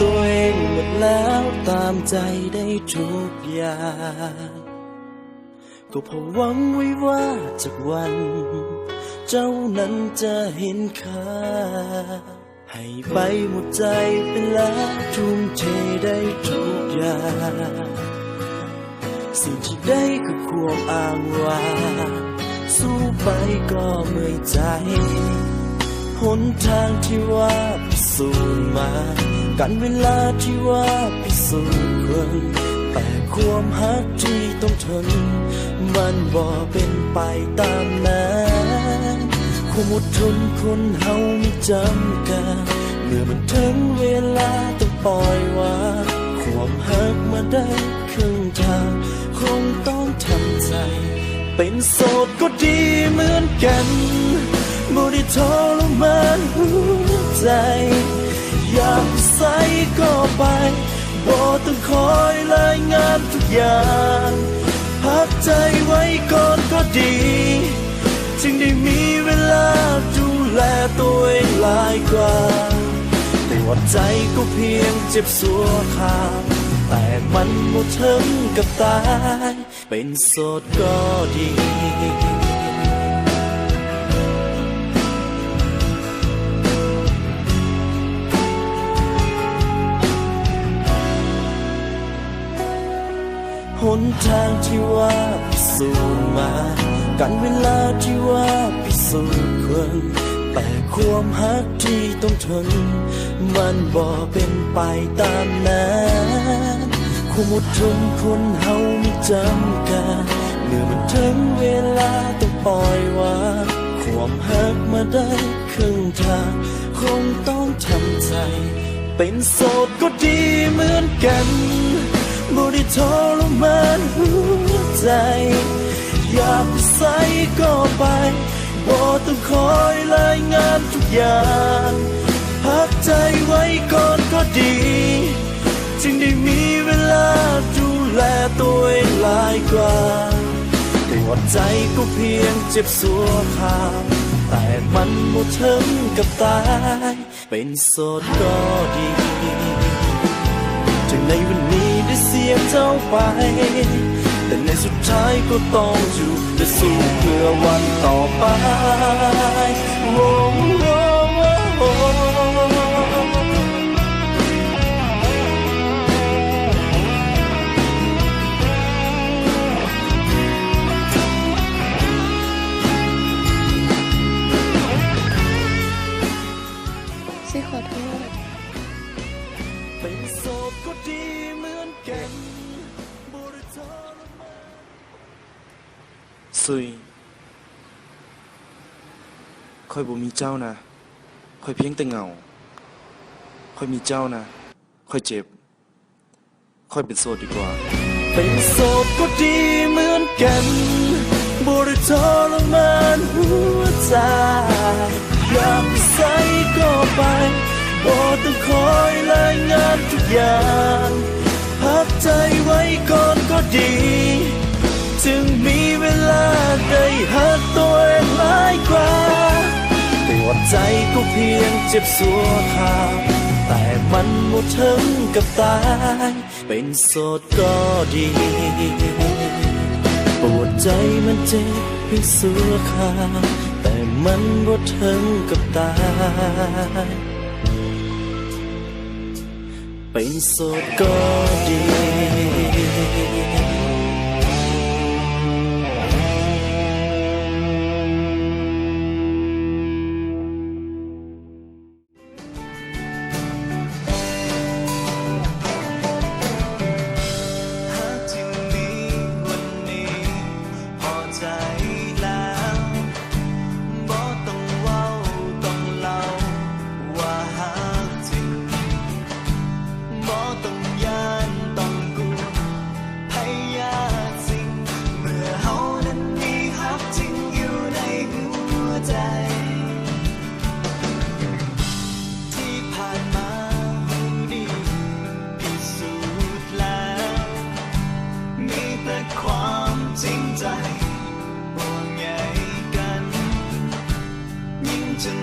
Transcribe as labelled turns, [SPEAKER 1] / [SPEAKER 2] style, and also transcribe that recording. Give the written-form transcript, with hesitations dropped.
[SPEAKER 1] ตัวเองหมดแล้วตามใจได้ทุกอย่างก็เพราะหวังไว้ว่าจากวันเจ้านั้นจะเห็นค่าให้ไปหมดใจไปแล้วทุ่มเทได้ทุกอย่างสิ่งที่ได้ก็ควงอ้างว่าสู้ไปก็เมื่อยใจหนทางที่ว่าพิสูจน์มากันเวลาที่ว่าพิสูจน์คนแต่ความหักที่ต้องทนมันบ่เป็นไปตามนั้นความอดทนคนเฮามีจำกัดเมื่อมันถึงเวลาต้องปล่อยวางความหักมาได้ครึ่งทางคงต้องทำใจเป็นโสดก็ดีเหมือนกันบ่ได้ทรมานหัวใจอยากใส่ก็ไปบ่ต้องคอยรายงานทุกอย่างพักใจไว้ก่อนก็ดีจึงได้มีเวลาดูแลตัวเองหลายกว่าแต่ว่าใจก็เพียงเจ็บสัวขาดแต่มันบ่ถึงกับตายเป็นโสดก็ดีหนทางที่ว่าพิสูจน์มากันเวลาที่ว่าพิสูจน์คนแต่ความหักที่ต้องทนมันบ่เป็นไปตามนั้นความอดทนคนเฮามีจำกัดเมื่อมันถึงเวลาต้องปล่อยวางความหักมาได้ครึ่งทางคงต้องทำใจเป็นโสดก็ดีเหมือนกันบ่ได้ทรมานหัวใจอยากไปใส่ก็ไปบ่ต้องคอยรายงานทุกอย่างพักใจไว้ก่อนก็ดีจึงได้มีเวลาดูแลตัวเองหลายกว่าแต่ว่าใจก็เพียงเจ็บสัวขาดแต่มันบ่ถึงกับตายเป็นโสดก็ดีจึงในวันนี้ได้เสียเจ้าไปแต่ในสุดท้ายก็ต้องอยู่และสู้เพื่อวันต่อไปโอ้โอ้โอ้
[SPEAKER 2] ซิขอโทษ
[SPEAKER 1] เป็นโสดก็ดีเหมือนกันซุยค่อยบ่มีเจ้านะค่อยเพียงแต่เหงาค่อยมีเจ้านะค่อยเจ็บค่อยเป็นโสดดีกว่าเป็นโสดก็ดีเหมือนกันบ่ได้ทรมานหัวใจอยากใส่ก็ไปบ่ต้องคอยรายงานทุกอย่างพักใจไว้ก่อนก็ดีจึงมีเวลาได้หักตัวเองหลายกว่าแต่ว่าใจก็เพียงเจ็บสัวขาดแต่มันบ่ถึงกับตายเป็นโสดก็ดีปวดใจมันเจ็บเพียงสัวขาดแต่มันบ่ถึงกับตายเป็นโสดก็ดี
[SPEAKER 3] ความจริงใจห่วงใยกันยิ่งจน